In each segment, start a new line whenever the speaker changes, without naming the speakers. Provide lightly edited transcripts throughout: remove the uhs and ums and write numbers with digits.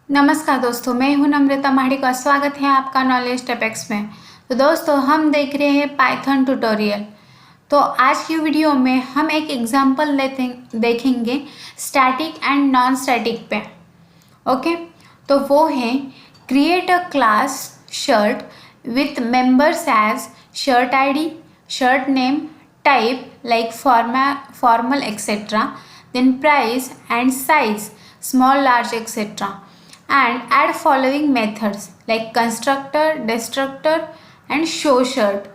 नमस्कार दोस्तों, मैं हूं नम्रता माड़ी का स्वागत है आपका नॉलेज टॉपिक्स में। तो दोस्तों, हम देख रहे हैं पाइथन ट्यूटोरियल। तो आज की वीडियो में हम एक एग्जांपल देखेंगे स्टैटिक एंड नॉन स्टैटिक पे। ओके, तो वो है create a class shirt with members as shirt ID, shirt name, type like formal etcetera, then price and size small, large, etc. and add following methods like constructor, destructor and show shirt.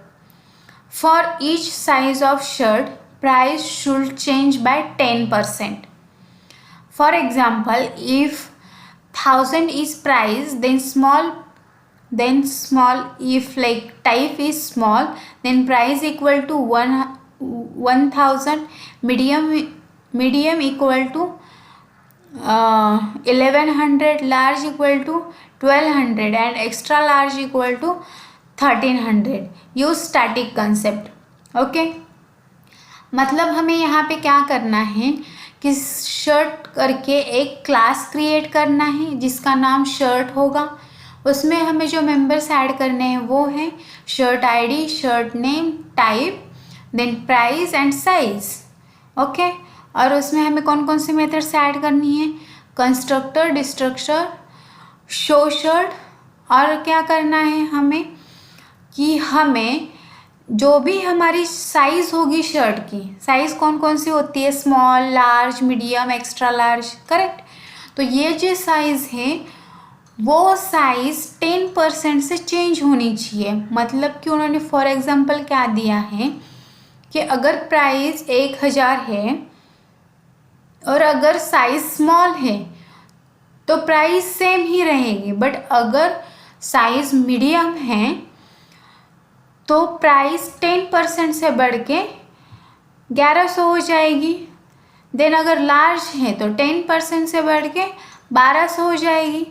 For each size of shirt, price should change by 10%. For example, if 1000 is price, then small, if like type is small, then price equal to 1000, medium equal to 1100, large equal to 1200 and extra large equal to 1300. Use static concept. Okay, मतलब हमें यहाँ पे क्या करना है कि shirt करके एक क्लास क्रिएट करना है जिसका नाम शर्ट होगा। उसमें हमें जो मेंबर्स ऐड करने हैं वो हैं shirt ID, shirt name, type, then price and size. Okay, और उसमें हमें कौन कौन सी मेथड्स ऐड करनी है? Constructor, destructor, show shirt. और क्या करना है हमें कि हमें जो भी हमारी साइज़ होगी, शर्ट की साइज़ कौन कौन सी होती है? Small, large, medium, extra large, correct. तो ये जो साइज़ है वो साइज़ 10% से चेंज होनी चाहिए। मतलब कि उन्होंने फॉर एग्जांपल क्या दिया है कि अगर प्राइस 1000 है और अगर साइज स्मॉल है तो प्राइस सेम ही रहेगी, बट अगर साइज मीडियम है तो प्राइस 10% से बढ़ के 1100 हो जाएगी। देन अगर लार्ज है तो 10% से बढ़ के 1200 हो जाएगी।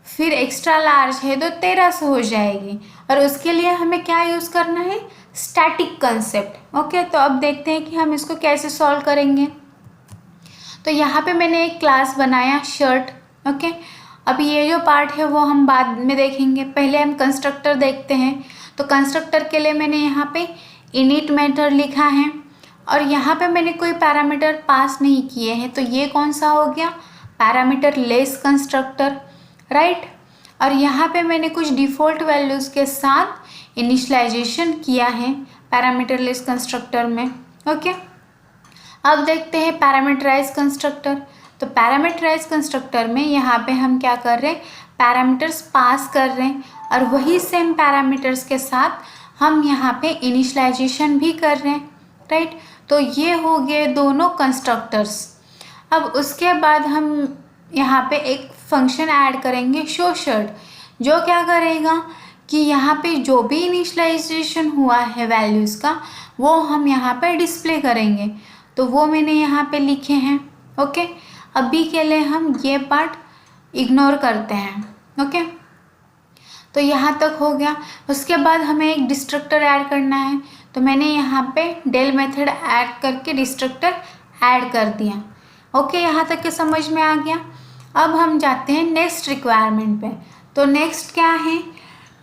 फिर एक्स्ट्रा लार्ज है तो 1300 हो जाएगी। और उसके लिए हमें क्या यूज़ करना है? Static concept. ओके, तो अब देखते हैं कि हम इसको कैसे सॉल्व करेंगे। तो यहाँ पे मैंने एक क्लास बनाया शर्ट। ओके, अब ये जो पार्ट है वो हम बाद में देखेंगे। पहले हम कंस्ट्रक्टर देखते हैं। तो कंस्ट्रक्टर के लिए मैंने यहाँ पे इनिट मेथड लिखा है और यहाँ पे मैंने कोई पैरामीटर पास नहीं किए हैं। तो ये कौन सा हो गया? Parameter less constructor, right. और यहाँ पे मैंने कुछ डिफ़ॉल्ट वैल्यूज़ के साथ इनिशियलाइजेशन किया है पैरामीटर लेस कंस्ट्रक्टर में। ओके, अब देखते हैं पैरामीटराइज कंस्ट्रक्टर। तो पैरामीटराइज कंस्ट्रक्टर में यहाँ पे हम क्या कर रहे हैं? पैरामीटर्स पास कर रहे हैं और वही सेम पैरामीटर्स के साथ हम यहाँ पे इनिशियलाइजेशन भी कर रहे हैं, राइट। तो ये हो गए दोनों कंस्ट्रक्टर्स। अब उसके बाद हम यहाँ पे एक फंक्शन ऐड करेंगे शो शर्ट, जो क्या करेगा कि यहाँ पे जो भी इनिशियलाइजेशन हुआ है वैल्यूज़ का वो हम यहाँ पे डिस्प्ले करेंगे। तो वो मैंने यहाँ पे लिखे हैं। ओके, अभी के लिए हम ये पार्ट इग्नोर करते हैं। ओके, तो यहाँ तक हो गया। उसके बाद हमें एक डिस्ट्रक्टर ऐड करना है। तो मैंने यहाँ पे डेल मेथड ऐड करके डिस्ट्रक्टर ऐड कर दिया। ओके, यहाँ तक के समझ में आ गया। अब हम जाते हैं नेक्स्ट रिक्वायरमेंट पे। तो नेक्स्ट क्या है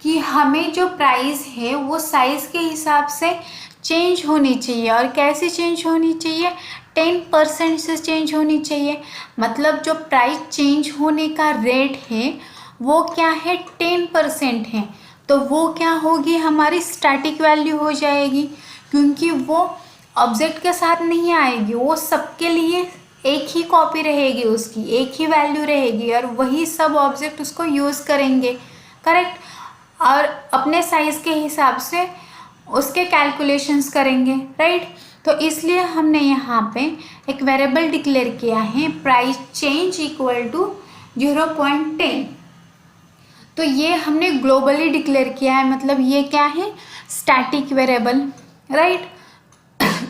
कि हमें जो प्राइस है वो साइज़ के हिसाब से चेंज होनी चाहिए। और कैसे चेंज होनी चाहिए? 10% से चेंज होनी चाहिए। मतलब जो प्राइस चेंज होने का रेट है वो क्या है? 10% है। तो वो क्या होगी? हमारी स्टैटिक वैल्यू हो जाएगी, क्योंकि वो ऑब्जेक्ट के साथ नहीं आएगी। वो सबके लिए एक ही कॉपी रहेगी, उसकी एक ही वैल्यू रहेगी और वही सब ऑब्जेक्ट उसको यूज़ करेंगे, करेक्ट। और अपने साइज़ के हिसाब से उसके कैलकुलेशंस करेंगे, राइट। तो इसलिए हमने यहाँ पे एक वेरिएबल डिक्लेयर किया है प्राइस चेंज इक्वल टू 0.10। तो ये हमने ग्लोबली डिक्लेयर किया है, मतलब ये क्या है? Static variable, right.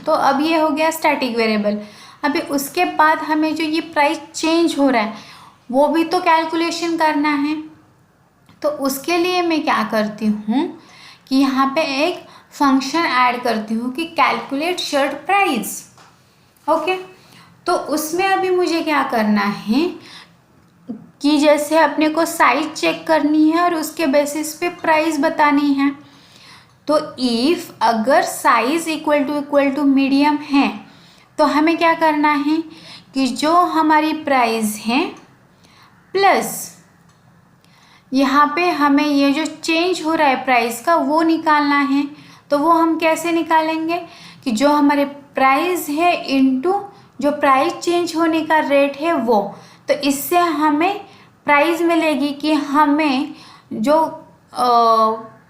तो अब ये हो गया स्टैटिक वेरिएबल। अभी उसके बाद हमें जो ये प्राइस चेंज हो रहा है वो भी तो कैलकुलेशन करना है। तो उसके लिए मैं क्या करती हूँ कि यहाँ पे एक फंक्शन ऐड करती हूँ कि कैलकुलेट शर्ट प्राइस। ओके, तो उसमें अभी मुझे क्या करना है कि जैसे अपने को साइज चेक करनी है और उसके बेसिस पे प्राइस बतानी है। तो इफ़ अगर साइज इक्वल टू मीडियम है तो हमें क्या करना है कि जो हमारी प्राइस है प्लस यहाँ पे हमें ये जो चेंज हो रहा है प्राइस का वो निकालना है। तो वो हम कैसे निकालेंगे कि जो हमारे प्राइस है इनटू जो प्राइस चेंज होने का रेट है वो, तो इससे हमें प्राइस मिलेगी कि हमें जो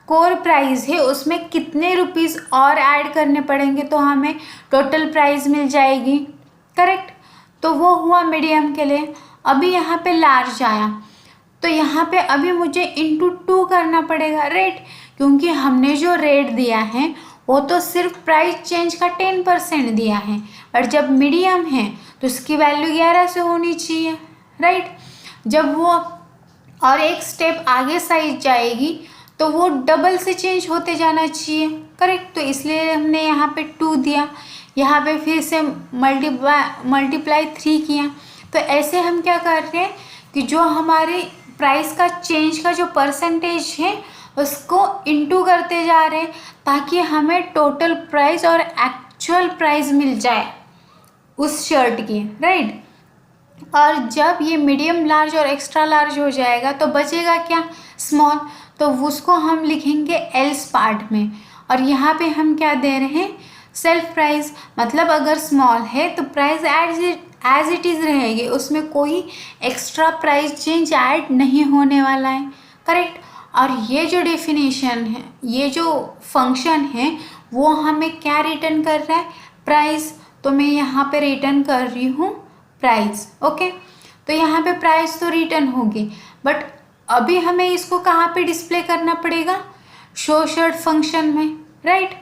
कोर प्राइस है उसमें कितने रुपीस और ऐड करने पड़ेंगे तो हमें टोटल प्राइस मिल जाएगी। करेक्ट। तो वो हुआ मीडियम के लिए। अभी यहाँ पे लार्ज आया तो यहाँ पे अभी मुझे इंटू 2 करना पड़ेगा रेट, क्योंकि हमने जो रेट दिया है वो तो सिर्फ प्राइस चेंज का 10% दिया है, और जब मीडियम है तो उसकी वैल्यू 11 से होनी चाहिए। राइट। जब वो और एक स्टेप आगे साइज जाएगी तो वो डबल से चेंज होते जाना चाहिए। करेक्ट। तो इसलिए हमने यहाँ पे 2 दिया, यहाँ पे फिर से मल्टीप्लाई 3 किया। तो ऐसे हम क्या कर रहे हैं कि जो हमारे प्राइस का चेंज का जो परसेंटेज है उसको इंटू करते जा रहे हैं ताकि हमें टोटल प्राइस और एक्चुअल प्राइस मिल जाए उस शर्ट की। राइट। और जब ये मीडियम लार्ज और एक्स्ट्रा लार्ज हो जाएगा तो बचेगा क्या, स्मॉल, तो उसको हम लिखेंगे एल्स पार्ट में। और यहाँ पे हम क्या दे रहे हैं, सेल्फ प्राइस, मतलब अगर स्मॉल है तो प्राइस एज इट इज़ रहेगी, उसमें कोई एक्स्ट्रा प्राइस चेंज ऐड नहीं होने वाला है। करेक्ट। और ये जो डेफिनेशन है, ये जो फंक्शन है वो हमें क्या रिटर्न कर रहा है, प्राइस। तो मैं यहाँ पे रिटर्न कर रही हूँ प्राइस। ओके। तो यहाँ पे प्राइस तो रिटर्न होगी, बट अभी हमें इसको कहाँ पे डिस्प्ले करना पड़ेगा, शो शर्ट फंक्शन में। राइट।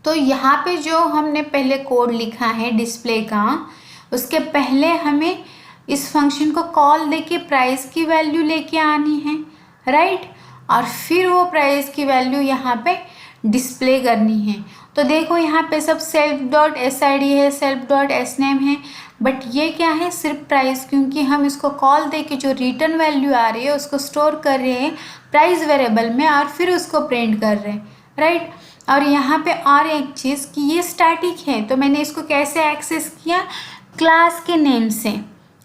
तो यहाँ पे जो हमने पहले कोड लिखा है डिस्प्ले का, उसके पहले हमें इस फंक्शन को कॉल देके प्राइस की वैल्यू लेके आनी है। राइट। और फिर वो प्राइस की वैल्यू यहाँ पे डिस्प्ले करनी है। तो देखो यहाँ पे सब self.sid है, self.sname है, बट ये क्या है, सिर्फ प्राइस, क्योंकि हम इसको कॉल दे के जो रिटर्न वैल्यू आ रही है उसको स्टोर कर रहे हैं प्राइस वेरिएबल में और फिर उसको प्रिंट कर रहे हैं। राइट। और यहाँ पे और एक चीज़ कि ये स्टैटिक है, तो मैंने इसको कैसे एक्सेस किया, क्लास के नेम से,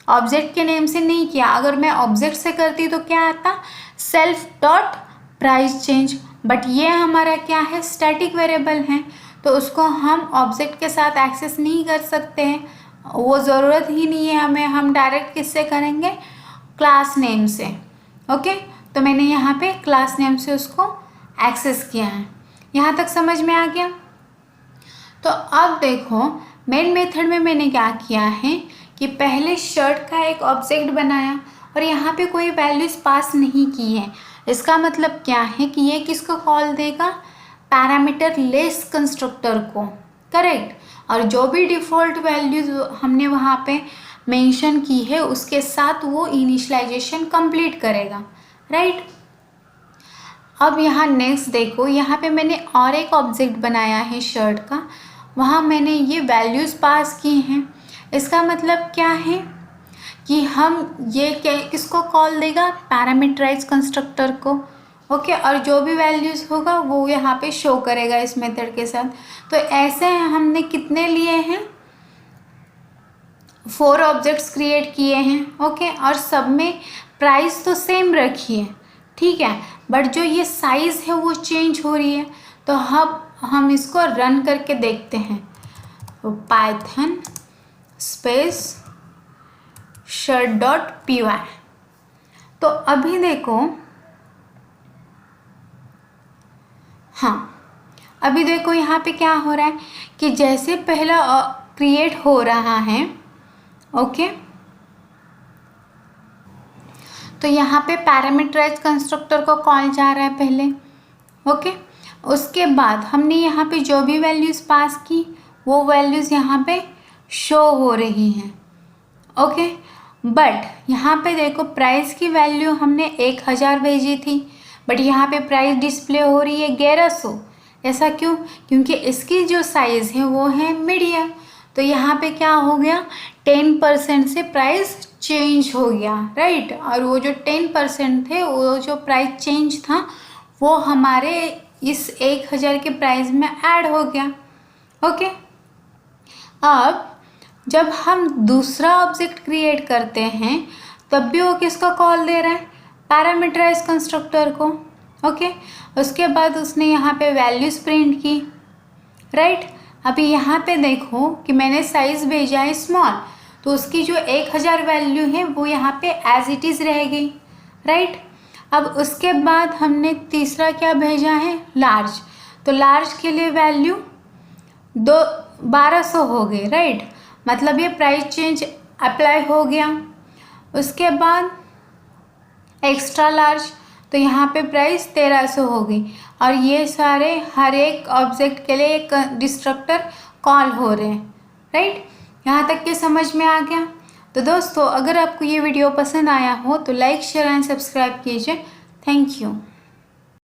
ऑब्जेक्ट के नेम से नहीं किया। अगर मैं ऑब्जेक्ट से करती तो क्या आता, self dot price change, but ये हमारा क्या है, स्टैटिक वेरिएबल है, तो उसको हम ऑब्जेक्ट के साथ एक्सेस नहीं कर सकते हैं, वो ज़रूरत ही नहीं है हमें। हम डायरेक्ट किससे करेंगे, क्लास नेम से। ओके। तो मैंने यहाँ पे क्लास नेम से उसको एक्सेस किया है। यहाँ तक समझ में आ गया। तो अब देखो मेन मेथड में मैंने क्या किया है कि पहले शर्ट का एक ऑब्जेक्ट बनाया और यहाँ पे कोई वैल्यूज पास नहीं की है। इसका मतलब क्या है कि ये किसको कॉल देगा, पैरामीटर लेस कंस्ट्रक्टर को। करेक्ट। और जो भी डिफ़ॉल्ट वैल्यूज हमने वहाँ पे मेंशन की है उसके साथ वो इनिशियलाइजेशन कंप्लीट करेगा। राइट। अब यहाँ नेक्स्ट देखो, यहाँ पे मैंने और एक ऑब्जेक्ट बनाया है शर्ट का, वहाँ मैंने ये वैल्यूज़ पास की हैं। इसका मतलब क्या है कि हम ये किसको कॉल देगा, पैरामीटराइज कंस्ट्रक्टर को। ओके। और जो भी वैल्यूज़ होगा वो यहाँ पे शो करेगा इस मेथड के साथ। तो ऐसे हमने कितने लिए हैं, 4 ऑब्जेक्ट्स क्रिएट किए हैं। ओके। और सब में प्राइस तो सेम रखी है, ठीक है, बट जो ये साइज़ है वो चेंज हो रही है। तो हम इसको रन करके देखते हैं। तो पाइथन स्पेस shirt.py। तो अभी देखो, हाँ अभी देखो यहाँ पे क्या हो रहा है कि जैसे पहला क्रिएट हो रहा है, ओके, तो यहाँ पे पैरामीटराइज कंस्ट्रक्टर को कॉल जा रहा है पहले। ओके। उसके बाद हमने यहाँ पे जो भी वैल्यूज़ पास की वो वैल्यूज़ यहाँ पे शो हो रही हैं। ओके। बट यहाँ पे देखो प्राइस की वैल्यू हमने 1000 भेजी थी, बट यहाँ पे प्राइस डिस्प्ले हो रही है 1100। ऐसा क्यों, क्योंकि इसकी जो साइज़ है वो है मीडियम। तो यहाँ पे क्या हो गया, 10% से प्राइस चेंज हो गया, राइट। और वो जो 10% थे, वो जो प्राइस चेंज था वो हमारे इस 1000 के प्राइस में ऐड हो गया। ओके, अब जब हम दूसरा ऑब्जेक्ट क्रिएट करते हैं तब भी वो किसका कॉल दे रहा है, पैरामीटराइज कंस्ट्रक्टर को। ओके, उसके बाद उसने यहाँ पे वैल्यूज प्रिंट की, राइट। अभी यहाँ पे देखो कि मैंने साइज भेजा है स्मॉल, तो उसकी जो 1000 वैल्यू है वो यहाँ पे एज इट इज़ रह गई, राइट। अब उसके बाद हमने तीसरा क्या भेजा है, लार्ज, तो लार्ज के लिए वैल्यू 1200 हो गई, राइट। मतलब ये प्राइस चेंज अप्लाई हो गया। उसके बाद एक्स्ट्रा लार्ज, तो यहाँ पे प्राइस 1300 हो गई। और ये सारे हर एक ऑब्जेक्ट के लिए एक डिस्ट्रक्टर कॉल हो रहे हैं, राइट। यहाँ तक के समझ में आ गया। तो दोस्तों, अगर आपको ये वीडियो पसंद आया हो तो लाइक शेयर एंड सब्सक्राइब कीजिए। Thank you.